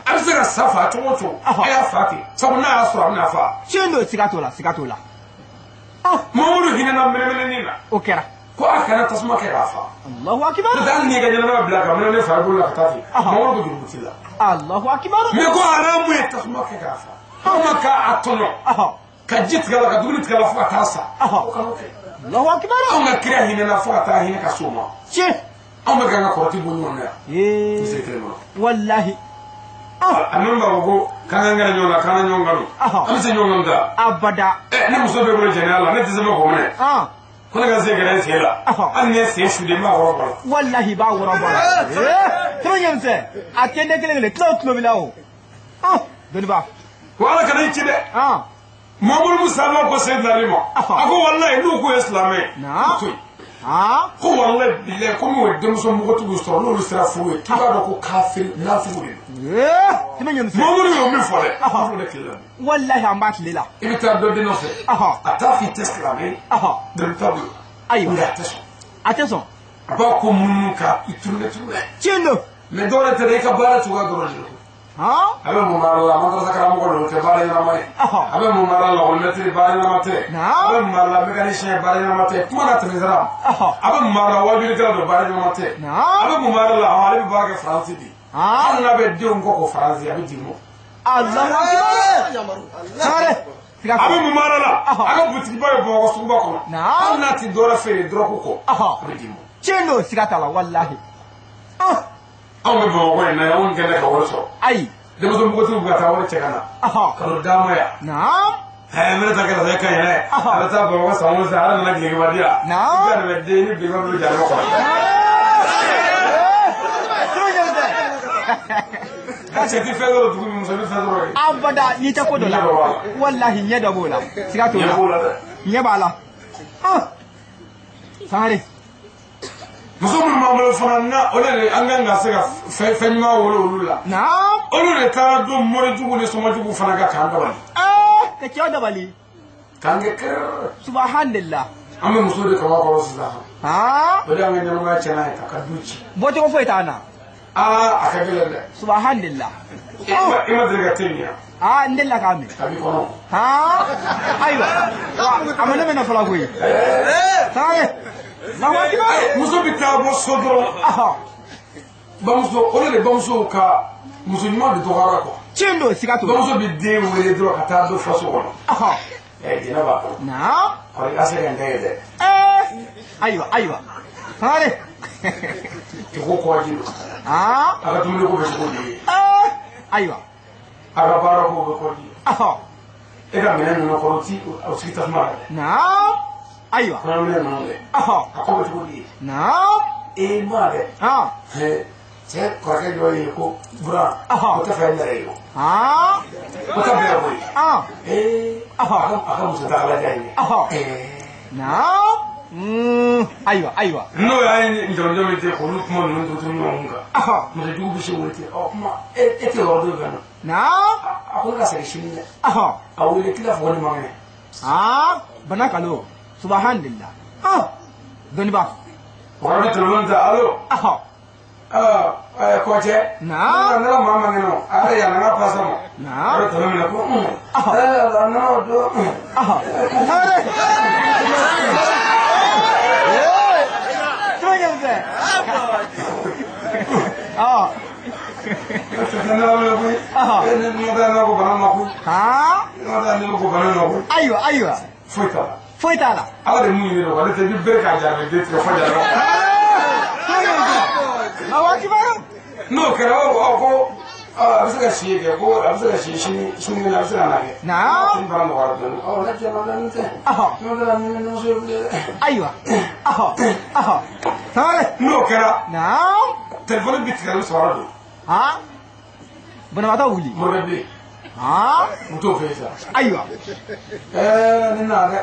a bɛ se ka sa fa cogo o cogo a y'a fa ten sabu n'a y'a sɔrɔ a bɛna fa. tiɲɛ don siga t'o la siga t'o la. Mamadu hinɛna mɛnɛmɛnɛnin na. o kɛra. ko a kana tasuma kɛ k'a fa. Allahu akibar. n'o tɛ hali n'i ka ɲɛnɛmaya bila ka mɛnɛ ne fa bolo la ka taa ten. Mamadu bɛ jurumu t'i la. Allahu akibar. mais ko haramu ye tasuma kɛ k'a fa. anw ma k'a tɔɲɔ. ka ji tigɛ la ka dumuni tigɛ la fo ka taa sa. o kana o kɛ. Allahu akibar. anw ka kira hinɛna fo ka taa hinɛ ka s'o ma. tiɲɛ. anw bɛ k'an ka kɔrɔti bɔ ɲɔgɔn na yan. misiri kelen kɔnɔ. wallahi. a min b'a fɔ ko k'an ka gɛrɛ ɲɔgɔn na k'an ka ɲɔgɔn kanu. an bɛ se ɲɔgɔn kanu ta. abada. ne muso bɛ bolo jɛnɛya la ne tɛ se ma k'o minɛ. ko ne ka se gɛrɛ sen la. hali ni ye sen su de n b'a wɔrɔ bɔ a la. wallahi b'a wɔrɔ bɔ a la. tɔrɔ ɲɛmisɛn a tɛ ne kelen kelen tilo tulo b'i la o. dɔnniba. ko ala kana i ci dɛ. mamadu musa ma ko sen dilali ma. a ko walayi n'u ko ye silamɛ ye. to yen. ko walayi bilayi ko n'o ye denmuso npogotigiw sɔrɔ n'olu sera furu ye k'i b'a dɔn ko kafiri nafugu de don. mamadu y'o min fɔ dɛ. mamadu de tile la. wallahi an b'a tile la. i bɛ taa dɔ den nɔfɛ. a t'a f'i tɛ silamɛ ye. dɔnni t'a bolo. ayiwa a tɛ sɔn. a tɛ sɔn. a b'a ko munumunu ka i turunɛ turunɛ. tiɲɛ don. mais dɔwɛrɛ tɛ dɛ i ka baara cogoya dɔrɔn de don. a bɛ mun baara la madrasa karamɔgɔ don o tɛ baara ɲɛnama ye. a bɛ mun baara la lakɔlimɛtiri baara ɲɛnama tɛ. a bɛ mun baara la mécanicien baara ɲɛnama tɛ. kuma na tɛmɛ sira. a bɛ mun baara la wajulikɛla don baara ɲɛnama tɛ. a bɛ mun baara la ale bɛ baara kɛ faransi de. hali n'a bɛ denw kɔ ko faransi a bɛ di mɔ. a bɛ mun baara la a ka butikiba bɛ bamakɔ suguba kɔnɔ. hali n'a tɛ dɔwɛrɛ feere dɔrɔgu kɔ a bɛ di mɔ. tiɲɛ don siga t'a la walahi. anw bɛ bamakɔ in na yan anw kɛlen ka wari sɔrɔ. ayi. denmuso npogotigiw bɛ ka taa wari cɛ ka na. ka n'o d'a ma yan. minɛ ta kɛra se ka ɲinɛ. a bɛ taa bamakɔ san o san ala nana gɛlɛnba di yan. i ka nin bɛ den ni bilenman bolo jalama kɔnɔ. ka cɛ ti fɛn dɔ dugu muso ni fɛn dɔ ye. abada n'i tɛ ko dɔ la walahi ɲɛ dɔ b'o la siga t'o la ɲɛ b'a la. sangare. muso minnu b'an bolo fana na o de an kan ka se ka fɛn ɲuman wolo olu la. olu de taara don morijugu ni sɔmɔjugu fana kan k'an dabali. ka cɛw dabali. k'an kɛ kɛrɛrɛ. subahánillah. an bɛ muso de kaba kɔrɔ sisan. o de y'an ka ɲɛnamaya tiɲɛna ye k'a ka du ci. bɔcogo foyi t'an na. a ka gɛlɛn dɛ. subahánillah. i ma deli ka te min yan. n delila k'a min. a b'i kɔnɔ. ayiwa a ma ne mɛnɛ fɔlɔ koyi. sangare. muso bɛ taa bɔ so dɔrɔn. bamuso o de bamusow ka muso ɲuman de dɔgɔyara kuwa. tiɲɛ don siga t'o la. bamuso bɛ den wele dɔrɔn ka taa don faso kɔnɔ. jɛnɛ b'a kɔnɔ. kɔni i ka se ka n tɛgɛ dɛ. ayiwa sangare. i ko kɔji don. a ka dumuni ko bɛ cogo di ye. ayiwa. a ka baara ko bɛ kɔji ye. e ka minɛn ninnu kɔnɔ ti o sigi tasuma la. ayiwa. kɔnɔminɛn ninnu dɛ. a ko bɛ cogo di ye. ma dɛ. cɛ kɔrɔkɛ dɔ ye ko buran o tɛ fɛ n yɛrɛ ye o. o tɛ bɛrɛ ko ye. a ka muso tagalaja ye. ayiwa. n'o y'a ye jɔnjɔn min tɛ k'olu kuma ninnu tutu ɲɔgɔn kan. musojugu bɛ se k'o ten ɔ kuma e tɛ yɔrɔ dɔ fɛ na. a ko ne ka segin sini dɛ. a wele kila fɔ ne ma kɛnɛ. bana kalo subahánillah. dɔnniba. o kɔrɔ bɛ telefɔni ta alo. kɔcɛ. ne ka maa ma kɛnɛ o a yɛrɛ yàrá n ka pasa ma. a yɛrɛ tɔnɔ minɛ ko n'o don. ayiwa. foyi t'a la. ala de mun ɲini o ale tɛ i bɛ bere k'a jaabi den tigɛ fɔ jaabi. n'o kɛra ko a bɛ se ka si kɛ ko a bɛ se ka si sini kɛnɛ a bɛ se ka na kɛ. n fana nɔgɔyara dɔɔnin. ne cɛ ma dɔɔnin tɛ. n'o kɛra nimisa ye bilen dɛ. ayiwa. sangare. n'o kɛra. telefɔni bi tigɛ ni sɔrɔ don. banabaatɔ wuli. mɔbɛ bilen. n t'o fɛ sa. ayiwa. ne nana dɛ.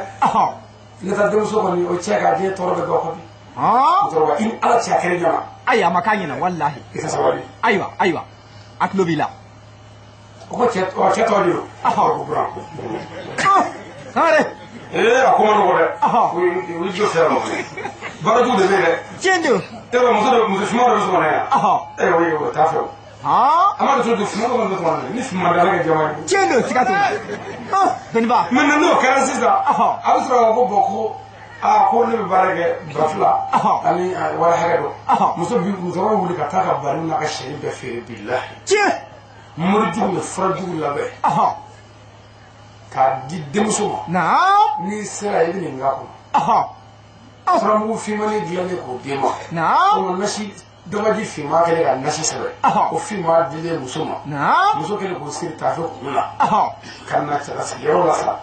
ne ta denmuso kɔni o cɛ k'a diɲɛ tɔɔrɔ bɛ dɔ kɔ bi. musokɔrɔba i ni ala cɛ a kɛra ɲɔgɔn. ayi a ma k'a ɲɛna walahi. i ka sabali. ayiwa a tulo b'i la. o ko cɛ tɔgɔ de don. ko buran. sangare. a ko ma nɔgɔ dɛ. o ye jo fɛrɛ ma. baarajugu de bɛ yen dɛ. tiɲɛ don. muso suma dɔ bɛ so kɔnɔ yan. o t'a fɛ o. Ama to do fuma ko do ko ni fuma da ga jama Chendo siga to doniba men no kala sisa abu sura ko boko ko ne barage bafla ani wala haga do muso bi muso wuli ka taka bari na ka sheri be fere billahi murju ne farju la be ka di demuso ni sera yi ni ngako sura mu fi mani diane ko demo ko nashi domaji fi ma kele ka nashi sebe ko fi ma dile muso ma muso kele ko sir ta fo kula kan na tsara sa yoro la sa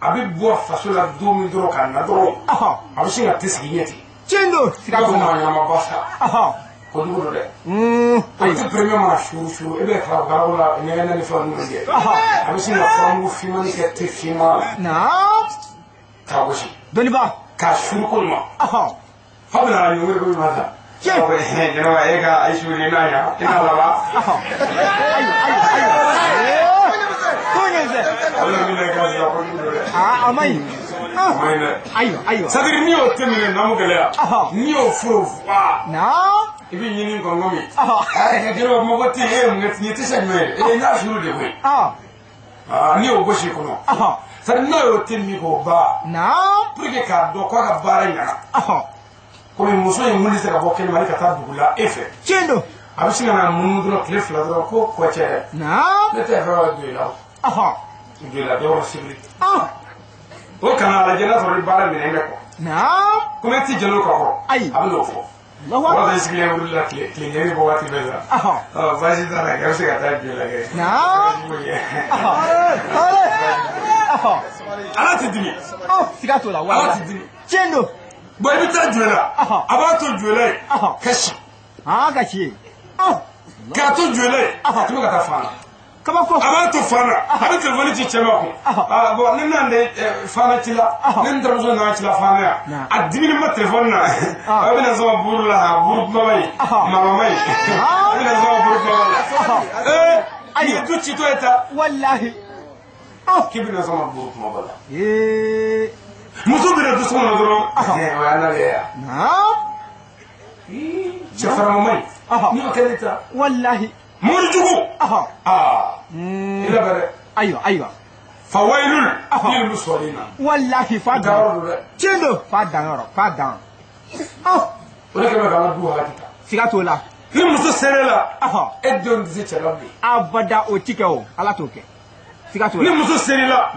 abi bo fasola do mi doro kan na doro abi singa tisgiyeti Chendo siga ko ma nyama basa ko ndugo de ay ti premier ma shuru ebe ka garola ne ne ni fa ndugo de abi singa famu fi ma ni ke te fi ma ta woshi doniba ka shuru ko ma habla ni wuri ko ma ta ko he jeno e ka ay shuru ni na ya ina la ba amai ayo sadiri ni o temine na mugale ni o furu ibi yini ko ngomi ay jero mo ko ti e mo ti ti se me e na shuru de we ni o goshi ko no sadiri na o temi ko ba porque ka do ko ka bara nya ko mi muso e mundi se ka bo ken mari ka ta dugula efe Chendo abishinga na mundu no cliff la do ko chere ne te fa do la de la doro sibri o kana la jena so bara mi ne ko kuma ti jelo ko ablo fo wa da sigile wuri la kle bo wati beza vaji da na ga se ga ta de la ala ti dimi siga to la wa ala ti dimi Chendo bo bi ta juela aba to juela kashi kashi ka to juela tuma ka ta fana kabako aba to fana abi telefoni ci chema ko bo nin nan de fana ci la nin darazo na ci la fana ya adimi ma telefon na abi na zo burla bur mamay mamay abi na zo bur mamay ay du ci to eta wallahi kibi na zo bur mamay muso bi na du so na doro wa na ya shafara mamay ni ko kelita wallahi مرجوه إلى بره أيوة فويل للمصلين والله فادان تشندو فادان ولكن ما كان دوها كده سيغاتولا لمسو سيرلا ادون دي تشلابي abada otikeo ala toke sigatola لمسو سيرلا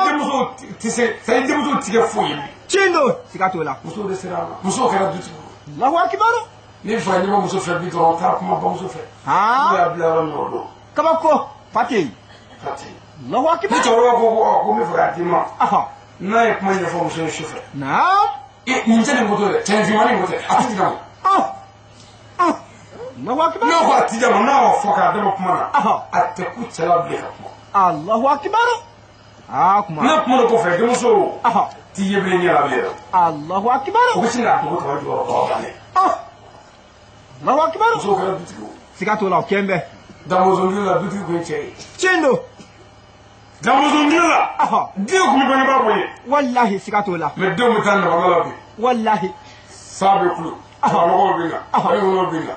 ادمسو تسي سيدمسو تيجي فويل تشندو sigatola مسو دي سيرلا مسو كان دوتو الله اكبر ni fani mo muso fe bi do ta kuma ba muso fe ya bla ro no do kabako fati Allahu akbar ni toro ko mi fa dima na e kuma ni fo muso shofe e nje ni moto le tenzi mani moto ati dama Allahu akbar no ko ati dama na o fo ka dama kuma na ate ku tsela bi ka kuma Allahu akbar kuma na kuma ko fe de muso ti yebre ni ala bi Allahu akbar ko singa to ko do ko ba ne Allahu akbar so ka bitiku sigatola kembe damozongila bitiku ko che Chendo damozongila dio ko mi bani ba boye wallahi sigatola me do mi tan na wala bi wallahi sabe kulu mo bina ay mo bina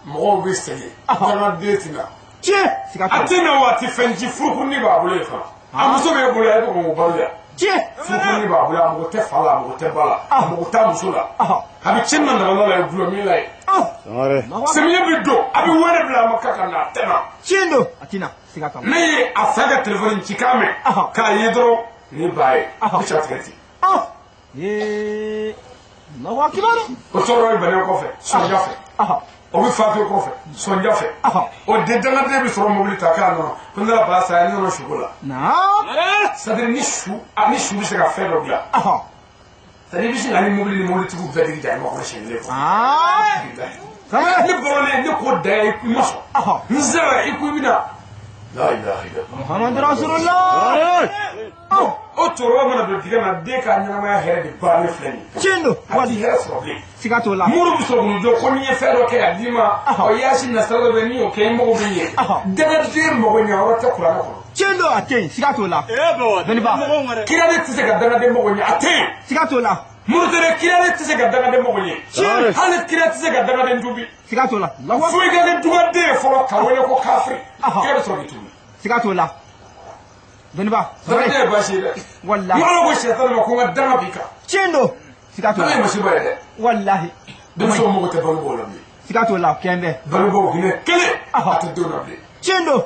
mo bi sege dama detina che sigatola atina wati fenji fuku ni ba bole fa amuso be bole ay ko mo bale che fuku ni ba bole amugo te fala amugo te bala amugo ta musula abi chenna na wala gulo mi lay semiye bi do abi wone bla makaka na tema Chendo atina sigatola ni afaga telefoni chikame ka yidro ni bae ni chatkati Allahu akbar o toro ibane ko fe sonja fe o bi fa fe ko fe sonja fe o de dana de bi soro mobili taka no ko na ba sa ni no shugula sadri ni shu bi se ka fe do bla sadri bi se ani mobili ni mobili tu be de ja mo ko shenle ko ni bolone ni ko da ku mo nzara iku bina la ilaha illallah Muhammad rasulullah o toro mana do diga na de ka nyama ya here de ba ni fleni Chendo wadi here problem sigatola muru bi so mu jo ko ni fe do ke adima o yasin na sala be ni o ke mo bi ye dana dir mo ko nyawo ta kula ko Chendo atin sigatola bo dani ba kira de tise ka dana de mo ko nya atin sigatola murtare kira tise ga daga de mo ye hal kira tise ga daga de ndubi sigato la fu ga de duga de folo ka wele ko kafri kebe so gitu sigato la doniba de ba shi de wallahi malo ko shaitan ma ko ga daga bika cendo sigato la musiba de wallahi dum so mo ko te bango la mi sigato la kende bango gine kele ata do na bi cendo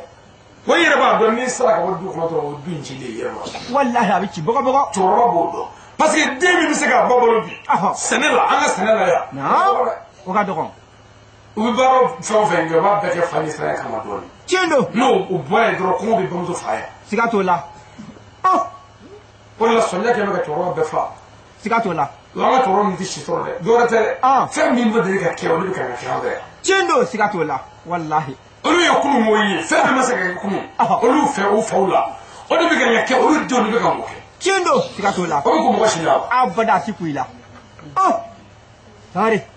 wayere ba do ni sala ka wadu ko to binci le yema wallahi abici bogo to ro bodo parce que demi bi se ka babolo bi senela anga senela ya na o ka dogon u baro fo fenga ba be ke fani sala kama doni cendo no u boye dro ko bi bamzo faya sigato la wala sonya ke maka toro be fa sigato la la toro ni ti toro de do rete fem mi mbode ka ke o ni ka ka de cendo sigato la wallahi olu ye kunu moyi fem ma se ka kunu olu fe o faula o de bi ka ke olu do ni be ka mo ke cendo sigato la o ko mo shi ya abada sikuila sare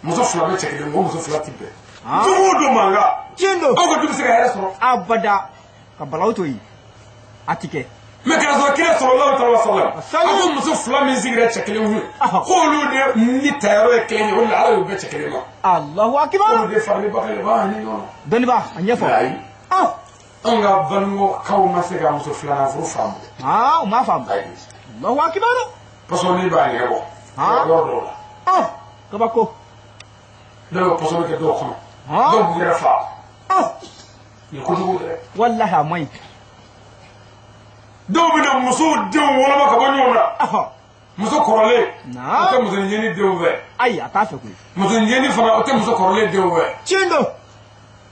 muso fula be chekele ngo muso fula tibe do manga cendo o ko dum se ka yara soro abada ka balauto yi atike me ka so kire sallallahu alaihi wasallam ako muso fula mi zigre chekele hu ko lu de ni tayaro e kenye o la ala be chekele ma Allahu akbar o de farli bakale ba ni no doniba anyefo anga bango kaw ma se ga muso fula na fu famu o ma famu Allahu akbar paso ni ba ni ebo do la kabako do paso ke do kono do bu rafa ni ko do de wallahi amai do bi na muso de wala ma ka banyo na muso korole na o te muso nyeni de owe ai atafe ku muso nyeni fana o te muso korole de owe cendo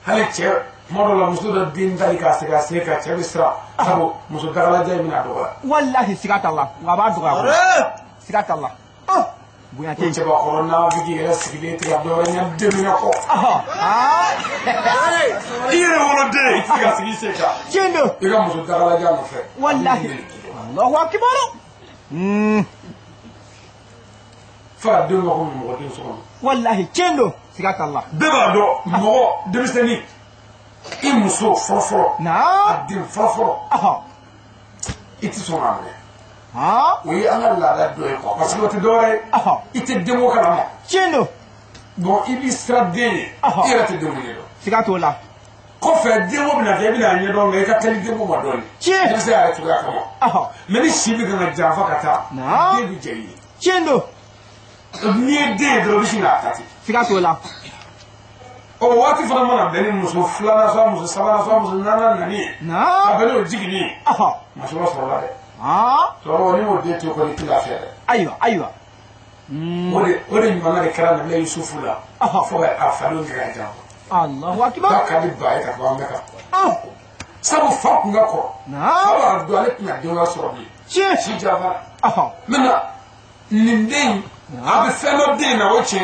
hale che modo la muso da din dali ka se ka che bisra sabo muso dagala jay mina do wallahi sigata Allah wa ba duga sigata Allah buya te che ba corona vigi era sigile te ga do nya de mina ko ire wala de siga sigi se ka cendo iga muso dagala jay no fe wallahi Allahu akbar fa de mo ko mo de so wallahi cendo sigata Allah beba do mo de bisani imuso foforo na adin foforo iti so amre oui ala la do ko parce que te dore ite demo kala cendo bon ibi stradé ira te demo ni do sigato la ko fe demo bina ke bina nyi do ngai ka tali demo ma do ni je se ara tuga kama mais ni shibi ga jafa kata de bi jeyi cendo ni de do bi na tati sigato la o wati fana mana beni muso fulana so muso sabana so muso nana nani na abeni o jigini maso so la de so ni o de to ko ni tila fere aywa ode ni mana de kara na yusufu la fo ga afalo ngira ja Allahu akbar ka di bae ka ba meka sabu fa ku ngako sabu abdu alek na de wa so bi si java mena nindin abi feno de na o che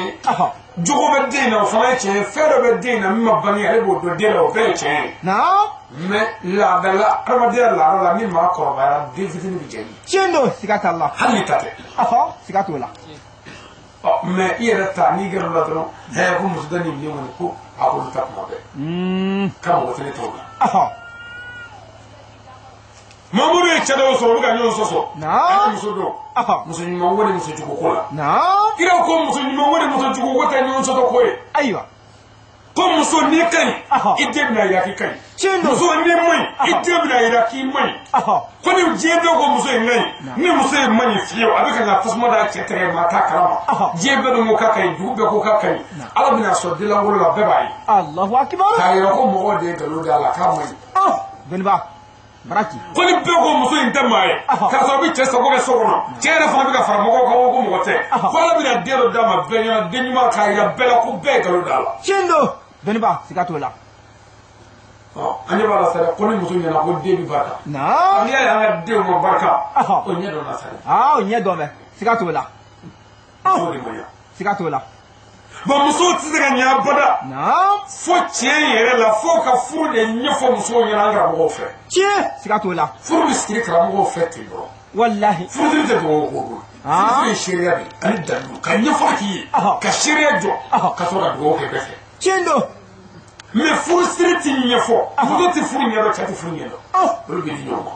jogo be de na fana che fero be de na ma bani ale bo do de la o be che me la bella armadia la mi ma ko ba de fitini bi je cendo sigata Allah halitate sigato la me ira ta ni gero la do he ko musdani ni woni ko akulu ta ma be kam ko tele to mamuru e chado so ruga nyon soso na musodo muso ni mawore muso jugo kola na ira ko muso ni mawore muso jugo wota nyon soto ko e aywa ko muso ni kan ide na ya ki kan muso ni mai ide na ya ki mai ko ni je do ko muso ngai ni muso mani fiyo abika na fusmo da chetere mata karama je be do mo ka kai du be ko ka kai ala bina so dilan wala be bai Allahu akbar kai ko mo wode galo da la ka mai benba baraki ko ni be ko muso in tamaye ka so bi che so ko so ko no chere fa bi ka fara mo ko mo te ko la bi na dero da ma be ya de nyuma ka ya bela ko be galo da la cendo benba sigato la anya bala sare ko ni muso nyana ko de bi barka na anya ya de mo barka o nya do na sare o nya do me sigato la so de moya sigato la ba muso ti daga nya bada na fo che yere la fo ka furu de nya fo muso nyana ngara mo fe che sigato la furu bi skiri kra mo fe ti bro wallahi furu de do ko furu sharia bi ani dalu ka nya fo ki ka sharia jo ka so da do ke be fe cendo me furu street nya fo muso ti furu nya do cha ti furu nya do bro bi di nyoma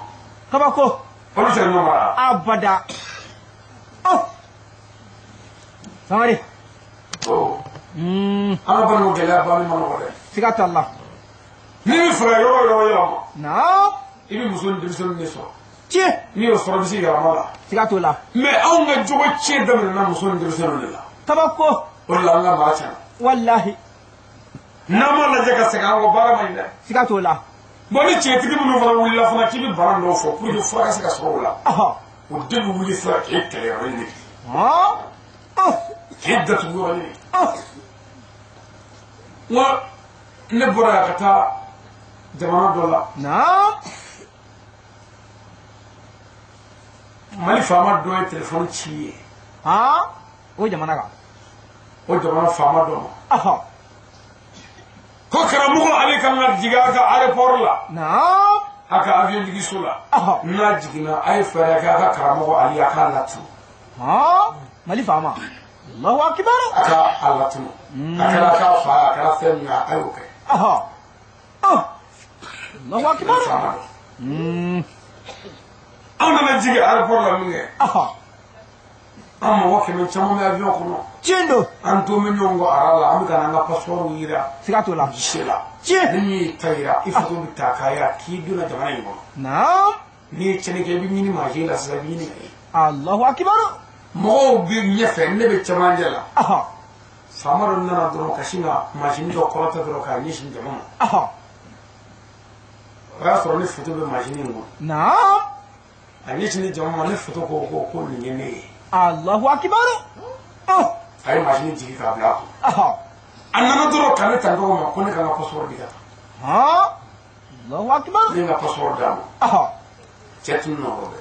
kabako olu tɛ ɲɔgɔn mara abada Sangare an ka balimaw gɛlɛya banni ma nɔgɔ dɛ siga t'a la ni min fara yɔrɔ yɛlɛma naam i bɛ muso ni denmisɛnninw de sɔrɔ tiɲɛ n'i y'o sɔrɔ i bɛ se yɛlɛma la siga t'o la mais anw ka jogo tiɲɛ daminɛna muso ni denmisɛnninw de la kabako o de la an ka maa tiɲɛna wallahi n'an m'a lajɛ ka segin an kɔ baara ma ɲi dɛ siga t'o la bon ni cɛtigi minnu fana wulila fana k'i bɛ bana dɔw fɔ pour que fura ka se ka sɔrɔ o la o den bɛ wuli sisan k'e kɛlɛ yɔrɔ ɲini k'e datugu yɔrɔ ɲini n ko ne bɔra yan ka taa jamana dɔ la naam Mali faama dɔ ye téléphone ci ye o jamana kan o jamana faama dɔ ma ko karamɔgɔ ale kan ka jigin a ka aéroport la naam a ka avion jigiso la n'a jiginna a ye fɛɛrɛ kɛ a ka karamɔgɔ ale a k'a latunu Mali faama Allahu akbar a ka a latunu a kɛra a ka fa a kɛra fɛn min a y'o kɛ Allahu akbar an nana jigin aéroport la min kɛ an mɔgɔ 100 caman bɛ avion kɔnɔ tiɲɛ don an to bɛ ɲɔgɔn kɔ ara la an bɛ ka n'an ka passeport yira siga t'o la guichet la tiɲɛ ni min y'i ta yira i photo bɛ ta k'a yira k'i donna jamana in kɔnɔ naam n'i ye tiɲɛni kɛ i bɛ ɲini mansin la sisan i bɛ ɲini ka ye Allahu akbar mɔgɔw bɛ ɲɛfɛ ne bɛ cɛmancɛ la faama dɔ nana dɔrɔn ka sin ka mansin dɔ kɔrɔta dɔrɔn k'a ɲɛsin jama ma o y'a sɔrɔ ne photo bɛ mansin in kɔnɔ naam a ɲɛsin jama ma ne photo ko nin ye ne ye Allahu akbar a ye mansin jigin k'a bila a kun a nana dɔrɔn ka ne ta ɲɔgɔn ma ko ne ka n ka passeport di ka taa Allahu akbar ne ye n ka passeport d'a ma cɛ tun nɔrɔ dɛ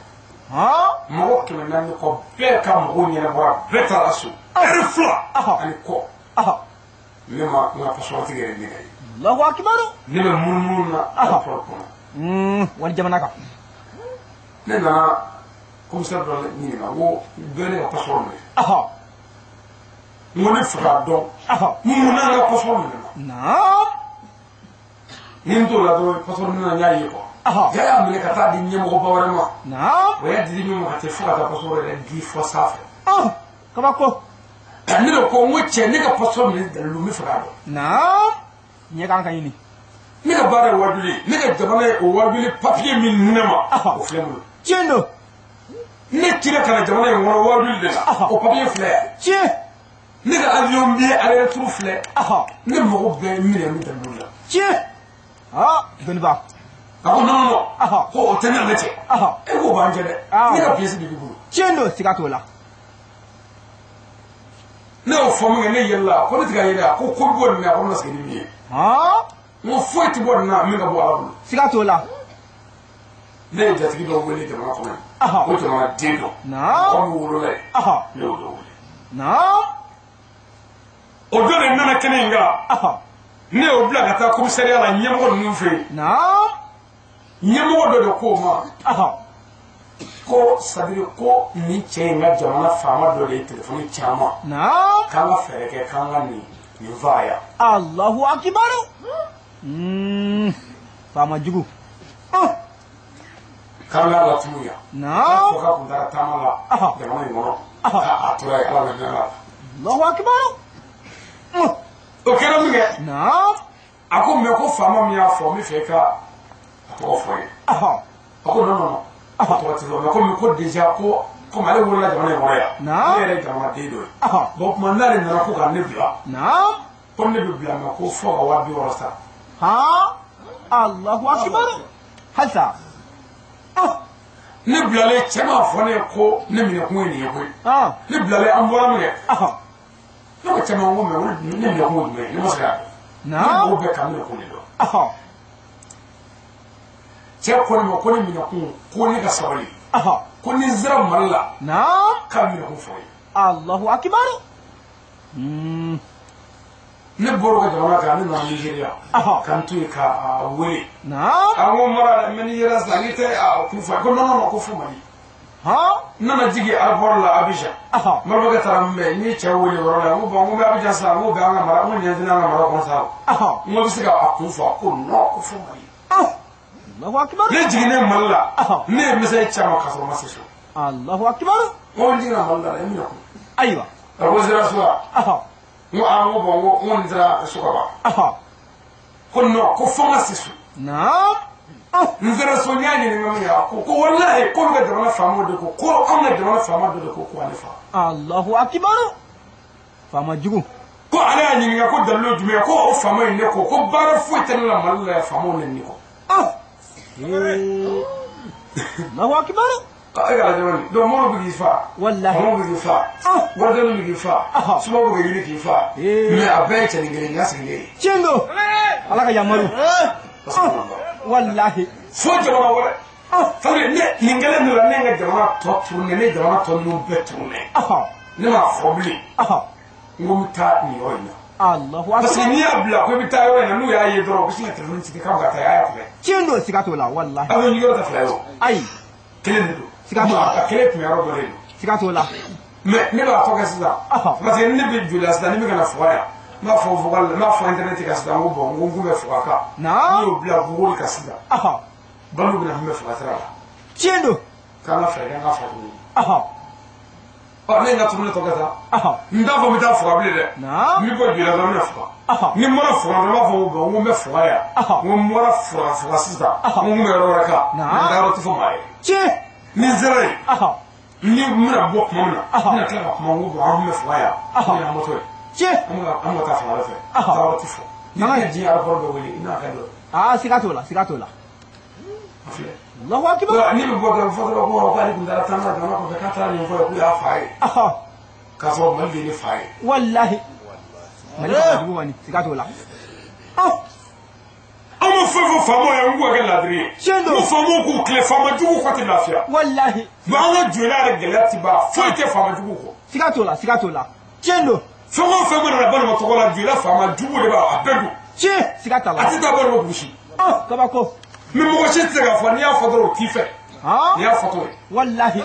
mɔgɔ 400 kɔ bɛɛ ka mɔgɔw ɲɛnabɔra bɛɛ taara so ɛri 2 ani kɔ ne ma n ka passeport yɛrɛ ne ka ye Allahu akbar ne bɛ munumunu na aéroport kɔnɔ wali jamana kan ne nana commissaire dɔ ɲininka ko bɛɛ ne ka passeport minɛ n ko ne fɛ k'a dɔn mun na n ka passeport minɛ naam ni n t'o la dɔrɔn passeport minɛ n y'a ye quoi ja y'a minɛ ka taa di ɲɛmɔgɔba wɛrɛ ma naam o y'a di min ma ka taa fo ka taa passeport yɛrɛ di fɔ sanfɛ kabako ne de ko n ko cɛ ne ka passeport minɛ dalilu n bɛ fɛ k'a dɔn naam ɲɛ kan ka ɲini ne ka baara ye wajuli ye ne ka jamana ye o wajuli papier min ne ma o filɛ n bolo tiɲɛ don ne cira ka na jamana in kɔnɔ wajuli de la o papier filɛ yan tiɲɛ ne ka avion billet aller retour filɛ ne mago bɛɛ minɛ min dalilu la tiɲɛ dɔnniba a ko non ko o tɛ ne ale cɛ e k'o b'an cɛ dɛ ne ka pièce de b'i bolo tiɲɛ don siga t'o la ne y'o fɔ min kɛ ne yɛlɛla ko ne tɛ ka yɛlɛ ko bɛ bɔ nin na ko n ka segin ni min ye n ko foyi tɛ bɔ nin na min ka bɔ ala bolo siga t'o la ne ye jatigi dɔ wele jamana kɔnɔ yen o jamana den dɔ mɔgɔ min wolola yen ne y'o dɔ wele o dɔ de nana kɛnɛ in kan ne y'o bila ka taa commissariat la ɲɛmɔgɔ ninnu fɛ yen ɲɛmɔgɔ dɔ de k'o ma ko sadiri ko nin cɛ in ka jamana faama dɔ de ye telefɔni caman k'an ka fɛɛrɛ kɛ k'an ka nin fa yan Allahu akbar faama jugu k'an ka latunu yan fo ka kun taara taama la jamana in kɔnɔ k'a tora yen ala ka hinɛ la Allahu akbar o kɛra min kɛ a ko mɛ ko faama min y'a fɔ n bɛ fɛ ka a tɔgɔ fɔ ye a ko non a tɔgɔ tɛ fɔ mɛ komi ko déjà ko komi ale wolola jamana in kɔnɔ yan ne yɛrɛ ye jamanaden dɔ ye bon tuma n'ale nana ko ka ne bila ko ne bɛ bila mɛ ko fɔ ka 200 sara Allahu akbar halisa ne bilalen cɛ m'a fɔ ne ye ko ne minɛ kun ye nin ye koyi ne bilalen an bɔra min kɛ ne ko caman ko mɛ ne minɛ kun ye jumɛn ye ne ma se k'a dɔn ne mɔgɔw bɛɛ ka minɛ kun de dɔn cɛ ko ne ma ko ne minɛ kun ko ne ka sabali ko ni n sera Mali la k'a minɛ kun fɔ ye Allahu akbar ne bɔra ka jamana kan ne nana Nigeria ka n to yen k'a wele a ko mara mɛ n'i yɛrɛ sisan n'i tɛ kun fɔ ko non ko fo Mali n nana jigin aéroport la Abidjan Marabakɛ taara n bɛ n ye cɛ wele yɔrɔ la n ko bon n ko n bɛ Abidjan sisan n ko bɛ an ka mara n ko nin ye an ka mara kɔnɔ sa n ko bɛ se ka kun fɔ ko non ko fo Mali Allahu akbar ne jigine malla ne misai chama kasoro masisho Allahu akbar on jina malla emina ko aywa awozira suwa mo amu bongo on dira sukaba kunno ko fonga sisu naam nzira so nyani ni ngam ya ko wallahi ko ga dama famo de ko am na dama famo de ko alifa Allahu akbar fama jugu ko ala nyini ko dallo jume ko o famo ne ko bara fuiten la malla famo ne ni ko Allahu akbar ay ala jawani do mo bi fa wallahi mo bi fa wadalo mi fa sumo bi yini fa me abe chani ngere ngasi ngere chendo alaka yamaru wallahi fo jamana wala fare ne ningale no ne nga jamana to tourne ne jamana to no betourne ne ma fobli ngum ta ni oyna Allahu akbar parce que ni abla ko bi ta oyna nu ya ye dro bisinga telefon ci ka ga ta ya fa chendo sikato la wallahi awu ni yoro ta flayo ay kelen do sikato ka kelen mi yoro do le sikato la me ne ba to ga sida parce que ne bi jula sida ni mi kana foya ma fo vogal ma fo internet ka sida ngo bon ngo be fo ka na ni obla bugol ka sida balu bi na me fo ka chendo kana fa ga fa ko ne nga tumne to gata nda fo mi ta fo abli de mi ko jula do na fo ni mo na fo na fo go ngo me fo ya ngo mo na fo sida ngo me ro ka nda ro to fo mai che ni zere ni mura bo mona na ka ko ngo go me fo ya ni na moto che amma ta fo fe ta ro to fo ni ji ar ko do wili ina ka do sikato la Allahu akbar ni bo ga fo do ko ko ali ndara tan na ko ka ta ni fo ku ya fai ka so man bi ni fai wallahi malika dubu wani sikato la ama fo famo ya ngwa ga ladri mo famo ku kle famo jugu ko ti lafia wallahi ba nga jola re gelati ba fo te famo jugu ko sikato la chendo famo famo na ba no to ko la jola famo jugu de ba abedu che sikata la ati ta ba no bushi kabako mi mo shi tsega fo ni afo do kife ni afo to wallahi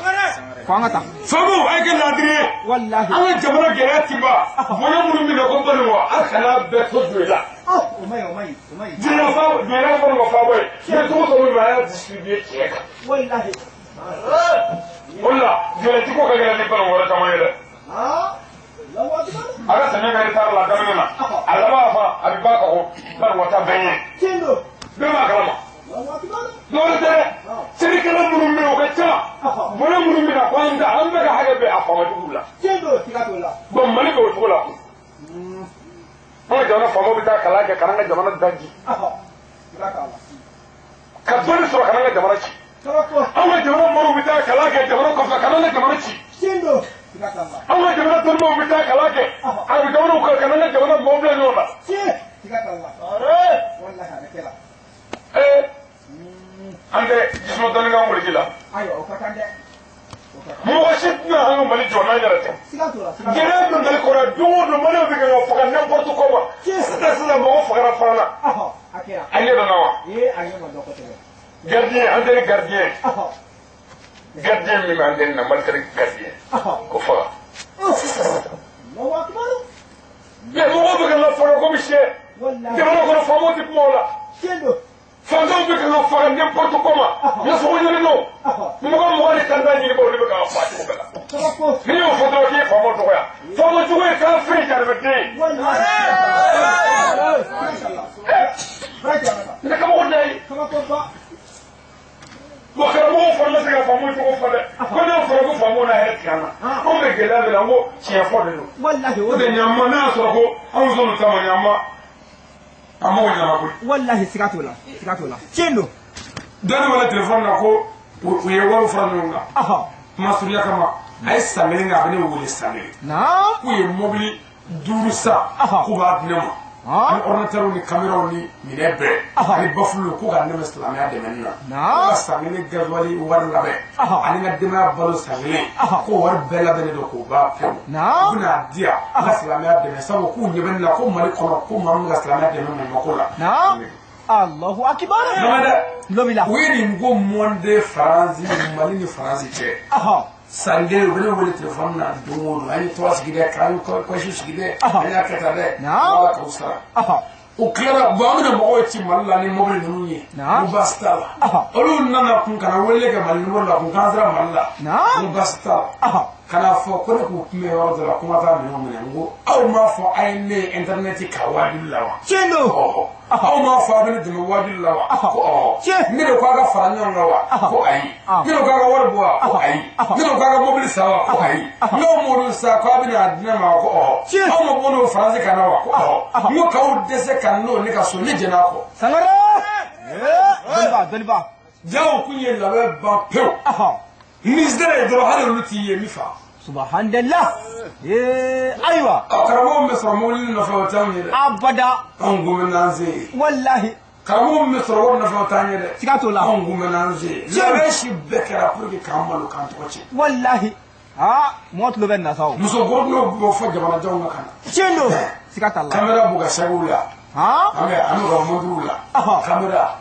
kwangata famo ay ga ladri wallahi ama jamana gelati ba mo ya mu mi na ko ba no akala be to jola umay jina fa jina fa no fa boy ye to ko mi ba ya distribute cheka wallahi wala jina ti ko ka ga ni pa wala kama yele Allahu akbar aga tanya ga tar la gamena na alaba fa abiba ko bar wata benye chendo be ma kalama Allahu akbar dole tere seri kala munum me o gacca mona munum me na kwanda an be ga haga be afama dugula chendo sikato la bo mali ko dugula ko jona famo bi ta kala ke karanga jamana daji ka dole so karanga jamana ci amma jamana mo bi ta kala ke jamana ko karanga jamana ci chendo amma jamana ton mo bi ta kala ke abi jamana ko karanga jamana mo bla no ba wallahi ande jismo don nga mo jila ayo o katande mo wasit na hanga mali jona nyarate jere don dal ko ra do mali bi ga fo kan n'importe quoi c'est mo fo ra fana akira ayi do nawa ayo mo do ko te gardien ande gardien gardien mi ande na mal kare gardien ko fa Allahu akbar be mo bi ga fo ko mi che wallahi de mo ko fo mo tip mola chendo fandom bi ga fo n'importe comment ya so woni no mo ko mo ni tan ni bo ni bi ga fa ko bela ni o fo do ki fo mo to ya fo mo ju e ka free jar be ti ne ka mo dai mo ka mo fo na se ga fo mo to fo de ko na fo ko fo mo na he kana ko be gela be la ngo chi fo de no wallahi o de nyamma na so ko an so no tama nyamma amo nyamma ko wallahi sikato la chendo dani wala telefon na ko u ye wala fo no nga masuriya kama ay samele nga bane wole samele na ku ye mobili duru sa ku ba dnema ni ordinateur ni camera ni minebe ani bafulo ku ga nema islamia de menna na samele gazwali war labe ani nga dema balo samele ko war bela bane do ko ba fe na kuna dia islamia de sa ko nyeben na ko mali kono ko mam nga islamia de menna ko la na Allahu akbar namada lobila wiri ngo monde faranzi mali ni faranzi che sande bele wole telefon na dungo ani to asgide kan ko shi sigide ani akata de wala ko sara o kila ba amina mo ci malla ni mo ni nuni mu bastala olu nana kun kana wele ga malli mo la kun kanzra malla mu bastala kana fo ko ko me wala la kuma ta mi mo ngo aw ma fo ay ne internet ka wadi lawa chendo aw ma fo abin de mo wadi lawa ko mi do ko ga faranya lawa ko ay mi do ko ga wor bo ko ay mi do ko ga mobile sawa ko ay no mo do sa ko abin adna ma ko aw mo bono france kana wa ko mo ka o dese kan no ne ka so ne jena ko sangara doliba jaw kunye lawe ba pe ministre do halo luti ye mifa subhanallah aywa karamo misra molin na fawtani abada angumenanze wallahi karamo misra wona fawtani de sikatola angumenanze jabe shibekara pour que kamalu kan to ci wallahi mot lo ben na saw muso gorno bo fo jabana jawnga kana chendo sikatalla kamera buga shagula ame anu ga modula kamera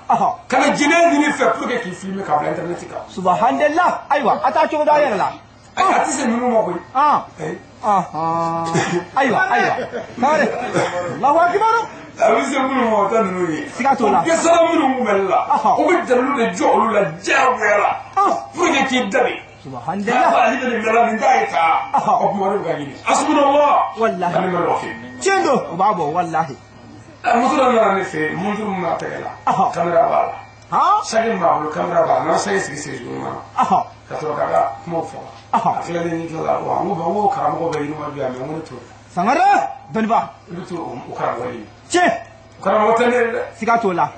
kana jine ni fe pour que ki filmer ka internet ka subhanallah aywa ata chogo da yalla ati se minu mo ko aywa kare Allahu akbar awise minu mo tan no yi sikatola ke sala minu ngumella o be dalu de jolu la jawela pour que ki dabi subhanallah ali de mela min daita o mo ro ga ni asbunallah wallahi ani melo fi chendo babo wallahi musula na ne fe mundur ma tegela kamera bala sagin ma bulu kamera bala na sai sigi duma ka to kaga mo fo akila ni kala wa mo ba mo kara mo ba yinu ma biya me mo to sangara doliba lutu o kara wali che kara mo tane sikatola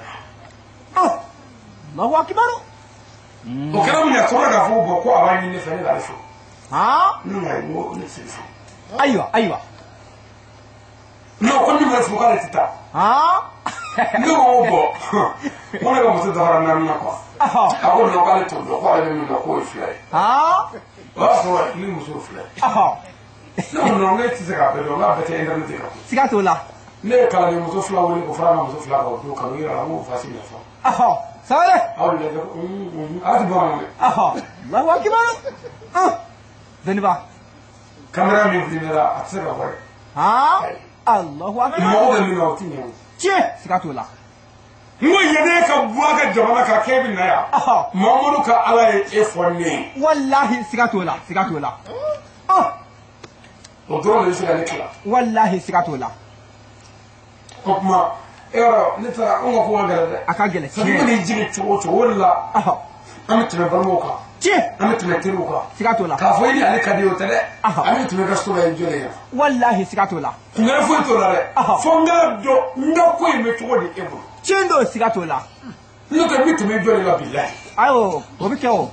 Allahu akbar o kara mo ya to ga fo bo ko abani ne fe ne ga fo ni ngai mo ne se fo aywa no ko ni mo fo ka tita no bo mo ne ga mo to da na na ko ako no ka le to do ko ale mi do ko ifle wa so ni mo so fle no ngai ti se ka be do la be te internet ka sikatola ne kala ni mo so fla woni ko fara mo so fla ko do ka no ira mo fa sin fa sare awle ati bon Allahu akbar doliba kamera mi primera atse ka ko Allahu akbar mo de mi no ti ni che sikatola mo yene ka bua ka jamana ka kebi na ya mamudu ka ala e fonne wallahi sikatola o do le sira ne kala wallahi sikatola ko kuma ero ne tara on ko ngala de aka gele so ni ni jigi to wala am tebe balmo ka che am tebe tiru ka sikatola ka fo ni ale ka de otele am tebe gasto ba jole ya wallahi sikatola ngara fo to la re fo ngara do ndako e me to di ebo chendo sikatola no ka mi tebe jole la billahi ayo obike o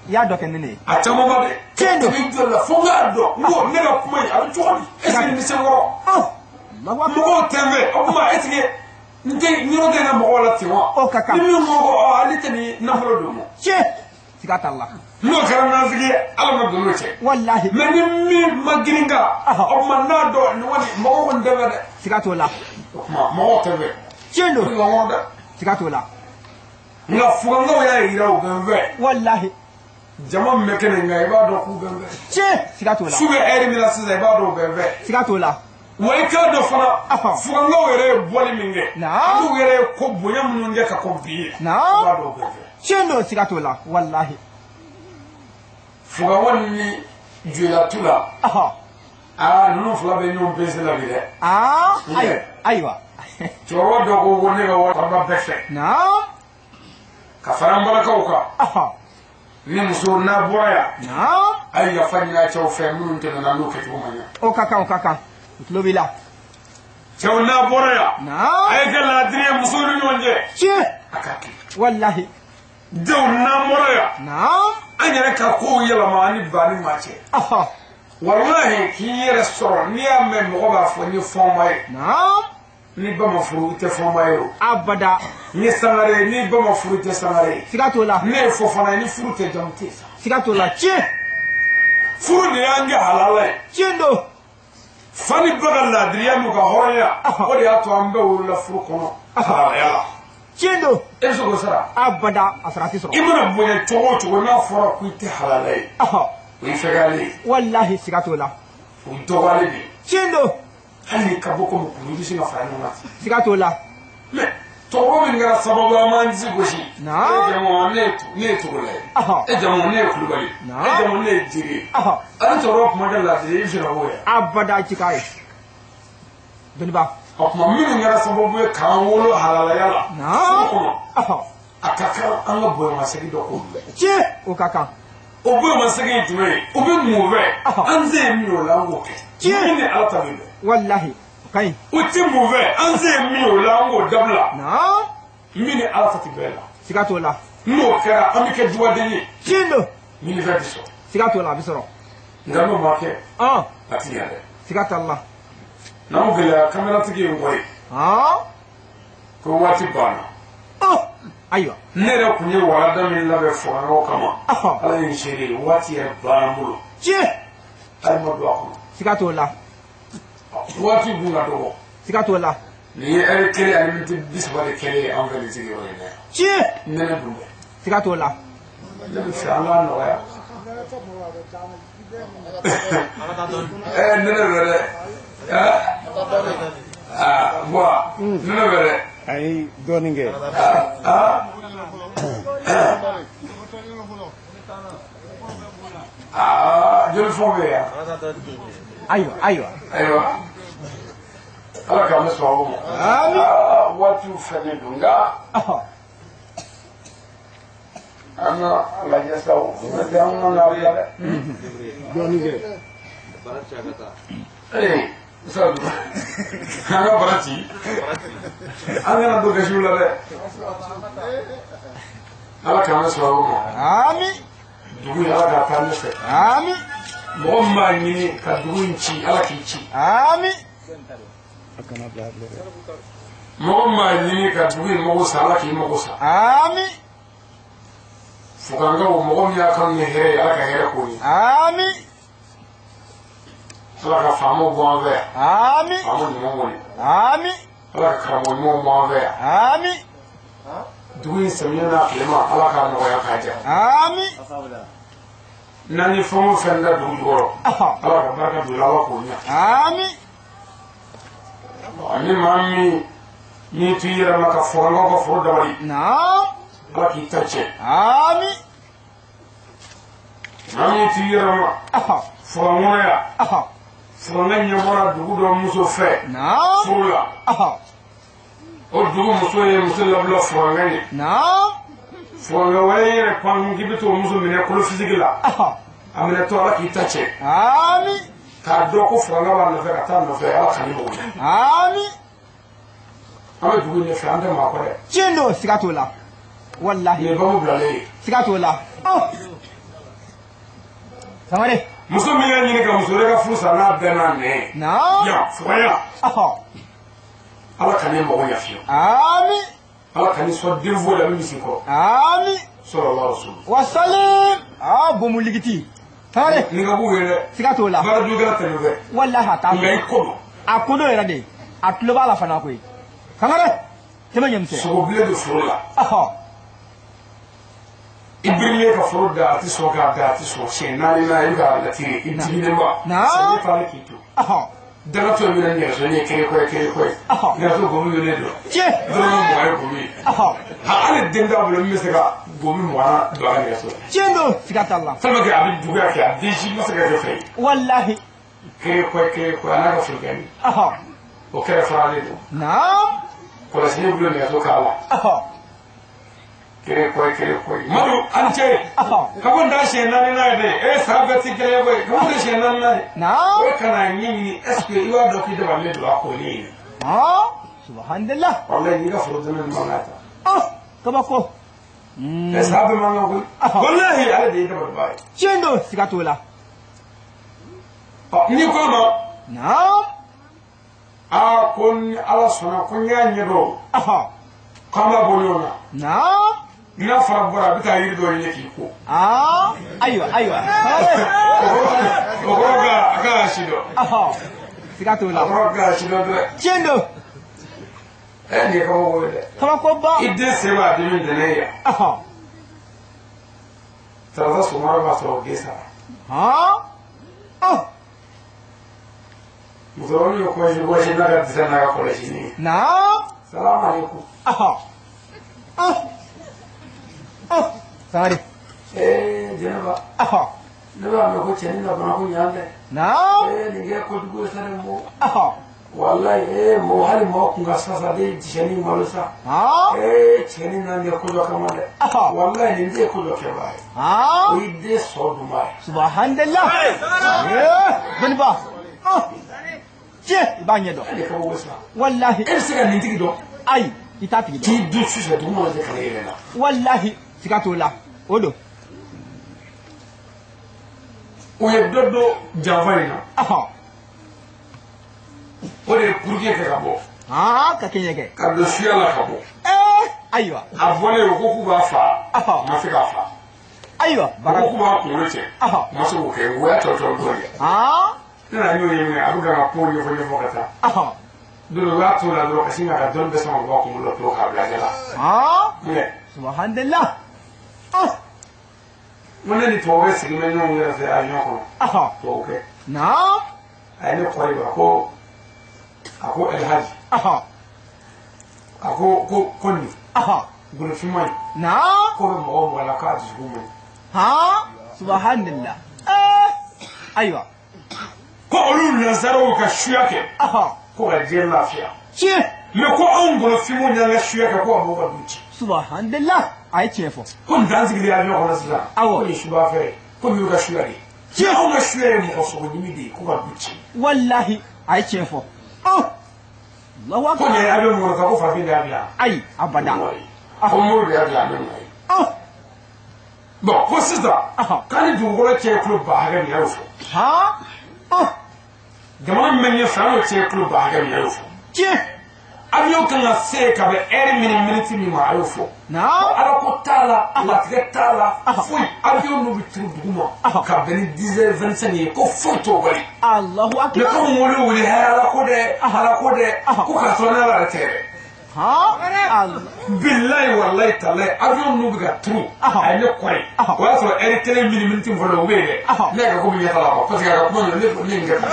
ya do kenene atamo ba de chendo mi jole la fo ngara do wo ne ga kuma ya to di ese ni se woro Allahu akbar mo tembe o kuma etige nte nyoro de na mo wala ti wa o kaka ni mo ali tani na folo do mo che sikatalla no karana zigi alama do noche wallahi meni mi magiringa o ma na do ni woni mo won de de sikatola mo tembe chendo ni mo da sikatola nga fuanga ya ira o gambe wallahi jama mekene nga ibado ku gambe che sikatola sube eri mi la siza ibado gambe sikatola wai ka do fana fuanga were boli minge na were ko bonya mununge ka ko bi na ibado gambe chendo sikatola wallahi fuga wonni juela tula no fula be nyom pese la bide aywa to do go woni ga wa ba befe na ka faram bala ka ni muso na boya na ay ya fanya cha fe mun te na no ke to manya o kaka lobila cha na boya na ay ga la dire muso ni nonje che akaki wallahi de na moya na anyere ka ko yela ma ni bani ma che wallahi ki restaurant ni ame mo ba fo ni fon mai na ni ba ma furu te fon mai abada ni sangare ni ba ma furu te sangare sikatola ne fo fana ni furu te jamte sikatola che furu ni anga halala chendo fani baga la driya mu ga horoya o de ato ambe wala furu kono halala yala chendo eso go sara abada asrati so ibuna boye chogo na fora ku te halala wi fegali wallahi sikatola fu to wale bi chendo hali ka boko mu kunu bisi na fara nuna siga to la me to ko min gara sababu amanzi goshi na jamo ne to le e jamo ne kulubali e jamo ne jiri an to ro kuma da la de jira hoya abada cikai duniba kuma min gara sababu ya kan wolo halala yala na akaka an ga boye masaki da ko ce o kaka o boye masaki tume o be mu ve an zai mi o la ngo ke ni ala ta mi wallahi kai o ti mu ve an zai mi o la ngo dabla na mini ala ta ti bela siga to la no kera amike duwa de ni chindo mini ve biso siga to la bisoro ngano make ati ya de siga ta la na mo gele kamera tigi ngoi ko wati bana aywa nere kunye wala da min labe fo ro kama ala yin shiri wati ya bambulo che ay mo do ko siga to la wati bunga do siga to la ni er kele ani min bis wala kele an ga tigi ro ne che nene dumbe siga to la insha Allah no ya nene bere wa nene bere ay doninge jël fombe ya aywa ala ka musu hawo mo watu fane dunga ana la jesa o de amna na la doninge sabu ana barati ana do gashu la de ala ka musu hawo mo dugu ala ka ta musu mo ma ni ka dugu ci ala ki ci mo ma ni ka dugu mo sa ala ki mo sa fukanga mo mi aka ni here ala ka here ko ni ala ka famo bo ave famo ni mo ni ala ka mo mo ave dugu samina klema ala ka no ya ka ja nani famo fenda dugu goro ala ka baraka du la ko ni ani mami ni tira maka fongo ko fo dawali ala ki tache mami tira ma fongo ya fongo nyamora dugu do muso fe fula o dugu muso ye muso labla fongo ni fongo wale kwa ngibito muso mine ko fizikila amina to ala ki tache ka do ko fongo wa no fe ka ta no fe ala kan mo ama dugu ne fe ande ma ko re chindo siga to la wallahi ne ba mo blale siga to la samare muso min ya ɲini ka muso wɛrɛ ka furu sa n'a bɛɛ n'a nɛn ya fɔya ala ka ne mago ɲa fiyewu ala ka ni sɔn den fo la min bɛ sin kɔrɔ sallallahu alaihi wasallam wasalim bomuligiti samare ni ka b'u ye dɛ siga to la baara jugu kɛra tɛmɛ fɛ wallahi a t'a nka i ko don a ko dɔ yɛrɛ de a tulo b'a la fana koyi samare tɛmɛ ɲɛmisɛn sogo bilen don foro la i birilen ka foro da a tɛ sɔn k'a da a tɛ sɔn siɲɛ naani na i b'a latiri i diminen ba sani fana k'i to dagatɔ min na nɛgɛso ne ye kere kɔye nɛgɛso gomi ye ne dɔn dɔrɔmɛ mugan ye gomi ye hali den t'a bolo min bɛ se ka gomi mugan don a ka nɛgɛso la tiɲɛ don siga t'a la tellement que a bɛ juguya kɛ a den si ma se ka kɛ fɛn ye wallahi kere kɔye a n'a ka furukɛni o kɛrɛ faralen don kɔlɔsi ne bolo nɛgɛso k'a la kere kɔye madu an cɛ ka bɔ da siɲɛ naani n'a ye dɛ san bɛɛ tɛ kelen ye koyi ka bɔ da siɲɛ naani n'a ye o kana ɲɛɲini est ce que i b'a dɔn k'i dabalen don a ko ne ye subhanallah walayi n'i ka foro dɛmɛ nin man kan ta kabako san bɛɛ man kan koyi walayi ale de ye dabaliba ye tiɲɛ don siga t'o la n'i ko ma ko ni ala sɔnna ko n y'a ɲɛdɔn k'an b'a bɔ ɲɔgɔn na n'a fara bɔra a bɛ taa yiri dɔ ɲini k'i ko ayiwa o kɔrɔ a ka si dɔn siga t'o la a kɔrɔ ka si dɔn dɛ tiɲɛ don nin ye kabako ye dɛ kabakoba i den se b'a dimi dɛnɛ yan tarata sɔgɔmada b'a sɔrɔ o den sara musoro ni ko shi ko shi na ga tsana ga ko shi ni na'am salamu alaikum Sangare. Jenaba. Aha. Naba me ko cheni na bana ko nyande. Naam. Ni ge ko dugo sare mo. Aha. Wallahi mo hali mo ko ngasa sa de cheni malusa. Ha? Cheni na ne ko do kamale. Aha. Wallahi ni de ko do ke bai. Ha? Oi de so du mai. Subhanallah. Bani ba. Je ba nyedo. Ni ka wo sa. Wallahi. Siga ni tigi do. Ai, itati gido. Ti du su se du mo de kale yela. Wallahi, sikatola. Odo. Oye dodo javarina. Aha. Ode kurge ke kabo. Ah, ka kenyeke. Ka do fiala kabo. Aywa. Avole ko ku ba fa. Aha. Ma fi ka fa. Aywa. Bara ku ba ku leche. Aha. Ma so ke wa to do ya. Ah. Na nyo yeme abuga ma ko yo fo kata. Aha. Do wa to la do ka singa ka don be sama ba ku lo to ka bla jala. Ah. Ne. Subhanallah. Ah. Mona ni to we sigi me nyo ya fe ayo ko. Aha. To ke. Naam. Ay ne ko ba ko ako el hajj. Aha. Ako koni. Aha. Gulu fi mai. Naam. Ko mo mo la ka ji gumo. Ha? Subhanallah. Aywa. Ko olu nazaro ka shuyake. Aha. Ko ga je lafiya. Che. Me ko an gulu fi mo nyanga shuyake ko mo ga duci. Subhanallah. Ai chefo. Ko ndanzi gidi avion ko nasila. Awo. Ko ni shuba fe. Ko mi ga shuyake. Che on ga shuye mo ko so ni mi di ko ga duci. Wallahi. Ai chefo. Allahu Ko ne akbar. avion mo ka ko fa fi da avion. Ai abada. Ko mo da avion mai. Bon, ko sisa. Kan du ko che club ba ga ni yaro. Ha? Jamana menye fa o che club ba ga ni yaro. Che. Avion kan na se ka be minute mi ma ayo fo. Na? Ala ko tala, la tala, fui avion no bitu duguma. Ka be ni 10h25 ko foto bari. Allahu Ne akbar. ko mo lo wuri ala ko de, ko ka so na la tere. Ha? Allah. Billahi wallahi tallahi avion no biga tru. Ay ne kwai. Wa so minute fo lo wele. Ne ka ko mi yata la ko parce que ka ko ne ngata.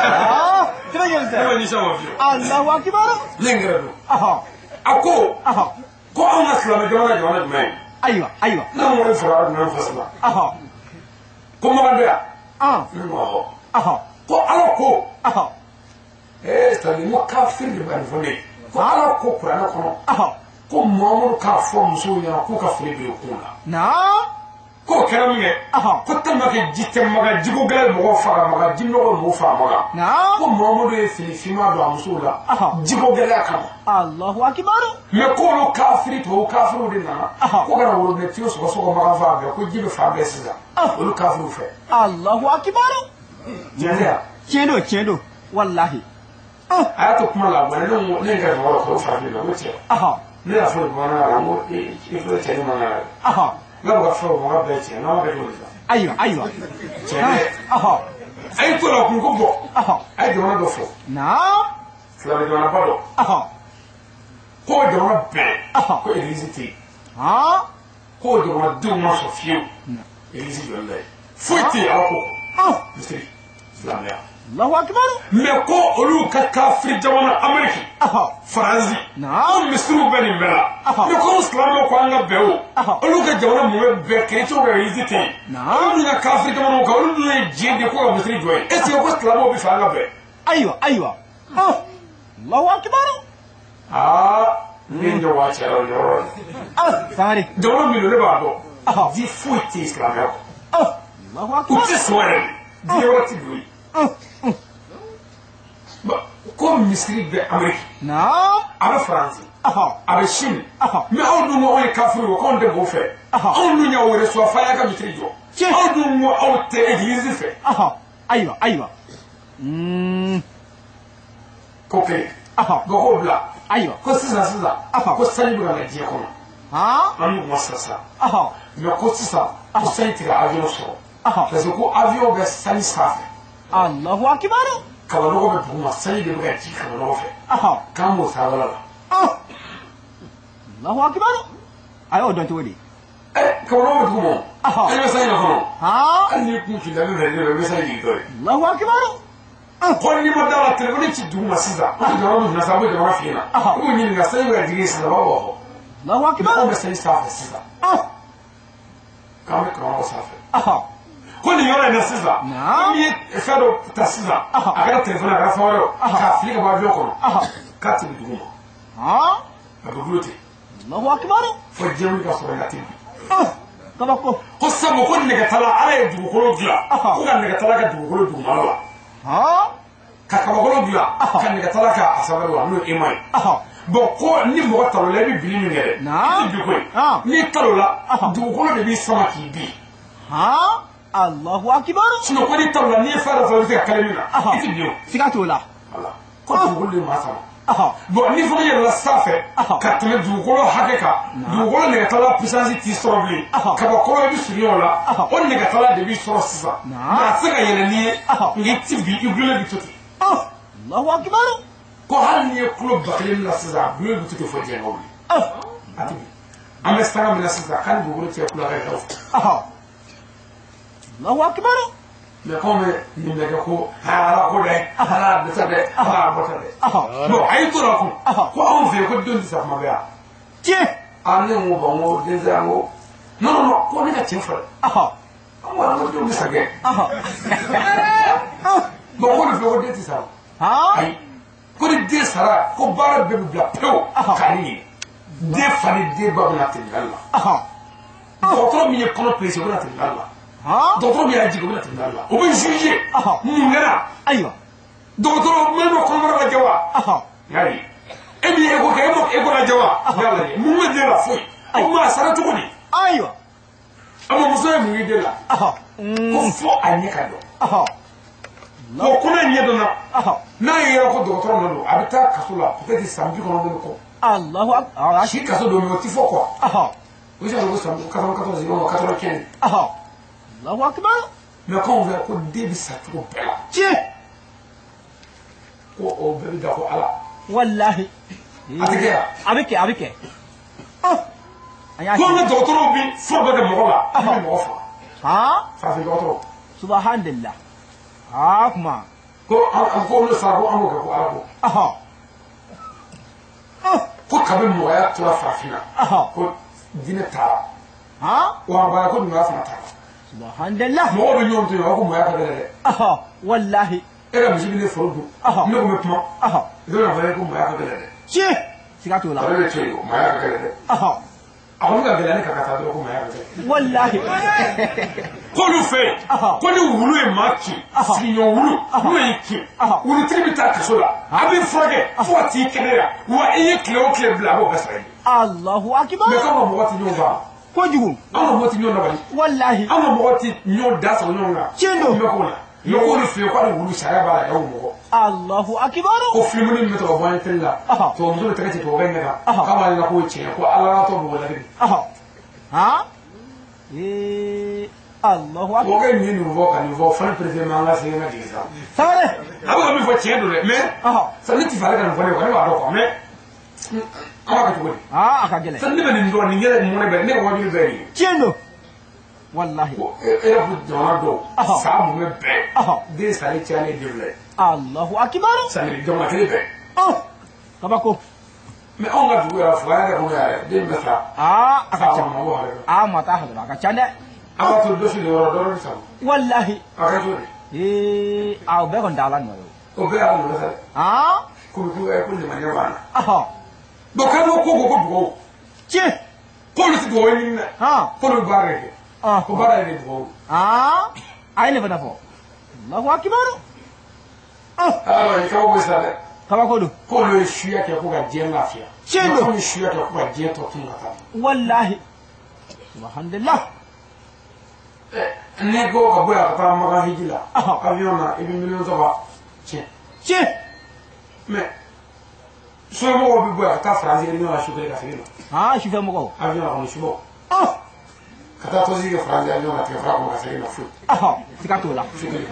Ah, trayente. Ne ni sama fi. Allahu akbar. Ne ngara. Aha. Ako Aha. ko an aslama jona mai. Aywa, aywa. Na mo fara na fasla. Aha. Ko mo ganda. Ah. No. Aha. Ko ala ko. Aha. Tani mo kafir de ban fone. Ko ala ko Qur'an ko. Aha. Ko Muhammad ka fo muso ya ko ka fere be ko na. Na? Ko keramme. Aha. Ko tamma ke jitem maga jigo gal mo fara maga jinno mo fa maga. Na? Ko Muhammad e fili fima do muso la. Aha. Jigo gal akama. Allahu akbar. Me ko lo kafiri to kafiru de na. Ko gara wo ne tiyo so maga fa be ko jibe fa be siza. Ko kafiru fe. Allahu akbar. Jaya. Chendo. Wallahi. Ayato kuma la bana no ne ga mo ko fa bi no ce. Aha. Ne la fo bana la mo e fo ce ni mana. Aha. La ba fo mo ga be ce na ga do za. Aywa. Ce ne. Aha. Ay ko la kun ko bo. Aha. Ay do na do fo. Na? La do na ba do. Aha. Ko do na be. Aha. Ko elisiti. Ha? Ko do na do ma so fiu. Elisi do le. Fuiti ako. Mistri. Islamia. Allahu akbar. Me ko olu ka kafir jamana Amerika. Aha. Faransi. Na? Ko misru beni mela. Me ko Islam ko anga bewo. Olu ka jamana mu be ke to ga yizite. Na? Olu na kafir jamana ko olu ne je de ko misri joy. Est ce que ko Islam bi fa anga be? Aywa. Allahu akbar. Ni ndo wa chero yo. Sangare. Jamana mi le ba do. Di fuiti Islam ko. Allahu Ku akbar. ti soere. Di wati dui. Ko misri be Amerika. Na? Aba France. Aha. Aba Chine. Aha. Me aw dun o kafiru ko onde bo fe. Aw nu nya wore so fa ya ka mitri jo. Aw dun mo aw te église fe. Aha. Aywa. Ko pe. Aha. Go ko bla. Aywa. Ko sisa. Ko sani bu na je ko. Ha? An mo sasa. Aha. Me ko sisa. Ko sani tira avion so. Aha. Parce que ko avion be sani sa. Allahu akbar. Ka ba no be bu ma sani de ga ji ka no fe. Aha. Ka mo sa wala. Allahu akbar. Ayo don to wadi. Ka no be bu mo. Ay be sani no ko. Ha? An ni ku ki da be be sani do. Allahu akbar. ko ni ma dala telefoni ci duma siza ko joro na sabu de ma fina ko ni nga sai ga digi siza ba wo Allahu akbar ko be sai safa siza kam ko safa ko ni yoro na siza ni fado ta siza aga telefoni aga fawro ka fliga ba biyo ko ka ti duma ka duguloti Allahu akbar fo jemi ka so la ti kabako ko sabu ko ni ga tala ala dugukolo dula ko ga ni ga tala ka dugukolo duma ka kabakolo bila ka nɛgɛ tala ka asabe wa n'o imai bon ko ni mɔgɔ talo la i bɛ bili min kɛ dɛ i bi koyi n'i talo la dugukolo de b'i sama k'i bin Allahu akbar sinon ko n'i talo la n'i ye fɛn dɔ fɔ i bɛ se ka kɛlɛ min na i tɛ bin o siga t'o la ko dugukolo de maa sama bon n'i fana yɛlɛla sanfɛ ka tɛmɛ dugukolo hakɛ kan dugukolo nɛgɛ tala puissance t'i sɔrɔ bilen kabakolo i bɛ surunya o la o nɛgɛ tala de b'i sɔrɔ sisan nka a tɛ se ka yɛlɛ n'i ye nka i ti bin i gulolen bi to ten Allahu akbar ko hali ni ye kulo ba kelen na sisan bulo bi to fo jɛngɛ wuli a ti bi an bɛ sanga min na sisan k'ale dugukolo cɛ kulo ka kɛ fɔ Allahu akbar mais comme nin bɛ kɛ ko ala ko dɛ ala dɛsɛ dɛ ala bɔtɔ dɛ bon a y'i to la kun ko anw fɛ yen ko den tɛ sa kuma bɛɛ yan tiɲɛ ne ko bon ko den tɛ yan ko non ko ne ka tiɲɛ fɔ dɛ an ko ala denw bɛ sa kɛ bon ko nin fɛ ko den tɛ sa ayi ko ni den sara ko baara bɛɛ bɛ bila pewu k'ale ye den fa ni den ba bɛna tribunal la dɔgɔtɔrɔ min ye kɔnɔ perese o bɛna tribunal la dɔgɔtɔrɔ min y'a jigin o bɛna tribunal la o bɛ juge mun kɛra ayiwa dɔgɔtɔrɔ mɛ n'o kɔnɔbara lajɛ wa y'a ye e min ye eko kɛ e m'o eko lajɛ wa y'a lajɛ mun bɛ den la foyi o maa sara cogo di ayiwa a ma muso ye mun ye den la ko fo a ɲɛ ka dɔn bon ko n'a ɲɛ dɔnna n'a ye yɛrɛ ko dɔgɔtɔrɔ nɔ don a bɛ taa kaso la peut-être san 90 kɔ Allahu akbar si kaso don mais o ti fɔ quoi o sɛ ko san 94 ou 95 Allahu akbar mais k'anw fɛ ko den bɛ sa cogo bɛɛ la tiɲɛ ko o bɛɛ bɛ da ko ala wallahi a tɛ kɛ yan a bɛ kɛ a bɛ kɛ an y'a ko an ka dɔgɔtɔrɔw bi fura dɔ kɛ mɔgɔ la a bɛ mɔgɔ faga farafin dɔgɔtɔrɔ subhanallah kuma ko an ko olu sara ko an k'o kɛ ko ala ko ko kabi mɔgɔya tora farafin na ko diinɛ taara wa a b'a ko numuya fana taara subhanallah mɔgɔw bɛ ɲɔgɔn to yen ko mɔgɔya ka gɛlɛn dɛ wallahi e ka misi bɛ ne foro dun ne ko bɛ kuma i bɛ na fɔ ko mɔgɔya ka gɛlɛn dɛ tiɲɛ siga t'o la ale bɛ to yen mɔgɔya ka gɛlɛn dɛ a ko ne ka gɛlɛn ne ka taa dɔrɔn ko mɔgɔya ka gɛlɛn wallahi k'olu fɛ yen ko ni wulu ye maa kin sigiɲɔgɔn wulu n'o y'i kin wulutigi bɛ taa kaso la a b'i furakɛ fo ka t'i kɛnɛya wa i ye tile o tile bila a b'o bɛɛ sara i ye Allahu akbar mais k'anw ka mɔgɔ tɛ ɲɔgɔn faa kojugu anw ka mɔgɔ tɛ ɲɔgɔn dabali wallahi anw ka mɔgɔ tɛ ɲɔgɔn da sago ɲɔgɔn kan tiɲɛ don mɛ k'o la mɛ k'olu fɛ yen k'ale wulu sariya b'a la y'aw mɔgɔ Allahu akbar ko filimuni min bɛ to ka bɔ an ye télé la tubabumuso bɛ tɛgɛ ci tubabu ɲɛ kan k'a b'a ɲɛna k'o ye tiɲɛ ko ala tɔ b'o ladege Allahu akbar tubabu nin ye nin fɔ ka nin fɔ fani préfet man ka segin ka jigin sa sare a bɛ ka min fɔ tiɲɛ don dɛ mais sa ne ti fɛ ale ka nin fɔ ne kɔ ne b'a dɔn quoi mais an b'a kɛ cogo di a ka gɛlɛn sa ne bɛ nin dɔn nin yɛrɛ mun ne bɛ ne ka wajibi bɛɛ ye tiɲɛ don wallahi e yɛrɛ ko jamana dɔw sa mun bɛ bɛɛ den salen cayalen den filɛ Allahu akbar sani jamana kelen bɛɛ kabako mais anw ka dugu yɛrɛ fo an yɛrɛ kɔnɔ yɛrɛ den bɛ sa a ka ca ma bɔ yɛrɛ ma taa hadara a ka ca dɛ an ka to dɔsi de yɔrɔ dɔ bɛ sa wallahi a kɛ cogo di o bɛɛ kɔni t'ala nɔ ye o bɛɛ y'a nɔ sa ko limaniya b'a la donc kan ko ko dugawu tiɲɛ k'olu tɛ dugawu ɲini dɛ k'olu bɛ baara de kɛ ko baara yɛrɛ de dugawu a ye ne fana fɔ Allahu akbar ayiwa nin kabako bɛ sa dɛ kabako don k'olu ye suya kɛ ko ka diɲɛ lafiya tiɲɛ don k'olu ye suya kɛ ko ka diɲɛ tɔ tunu ka taa wallahi subhanallah n'i ko ka bɔ yan ka taa Makan hiji la avion na i bɛ miliyɔn 3 tiɲɛ mais somɔgɔw bɛ bɔ yan ka taa Faransi miliyɔn la su kelen ka segin na sufɛ mɔgɔw avion na kɔni subɔ ka taa tɔnsigi kɛ Faransi avion na tigɛ fara kɔnɔ ka segin na foyi siga t'o la su kelen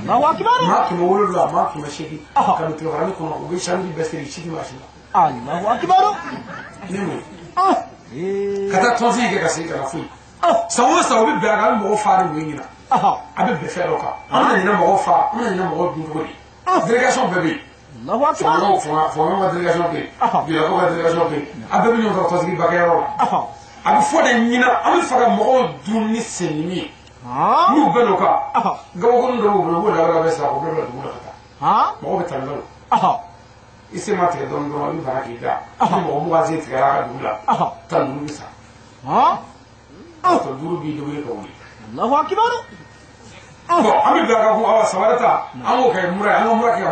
Allahu akbar maa 700 maa 800 ka don tigɛ faranin kɔnɔ u bɛ sanji bɛɛ seri sini ma si la Allahu akbar ne mun ye ka taa tɔnsigi kɛ ka segin ka na foyi san o san o bɛ bɛn a kan a bɛ mɔgɔw faa de mun ɲina a bɛ bɛn fɛn dɔ kan an bɛ ɲinɛ mɔgɔw faa an bɛ ɲinɛ mɔgɔw dun cogo di délégation bɛɛ bɛ yen Allahu akbar fɔlɔ ka délégation bɛ yen bilakaw ka délégation bɛ yen a bɛɛ bɛ ɲɔgɔn sɔrɔ tɔnsigi bakɛyɔrɔ la a bɛ fɔ de ɲina an bɛ fɛ ka mɔgɔw dun ni senni ye n'u bɛɛ n'o kan gabakurun dɔw bolo k'o labɛn bɛ sara o bɛɛ bɛ dugu la ka taa mɔgɔw bɛ taa ni dɔrɔn i se ma tigɛ dɔɔnin dɔrɔn i bɛ fara k'i da ni mɔgɔ mugan se tigɛra a ka dugu la tan ni duuru bɛ sa tan duuru b'i dogo ka wuli Allahu akbar bon an bɛ bila ka kun awa sabari ta an k'o kɛ mura ye an ka mura kɛ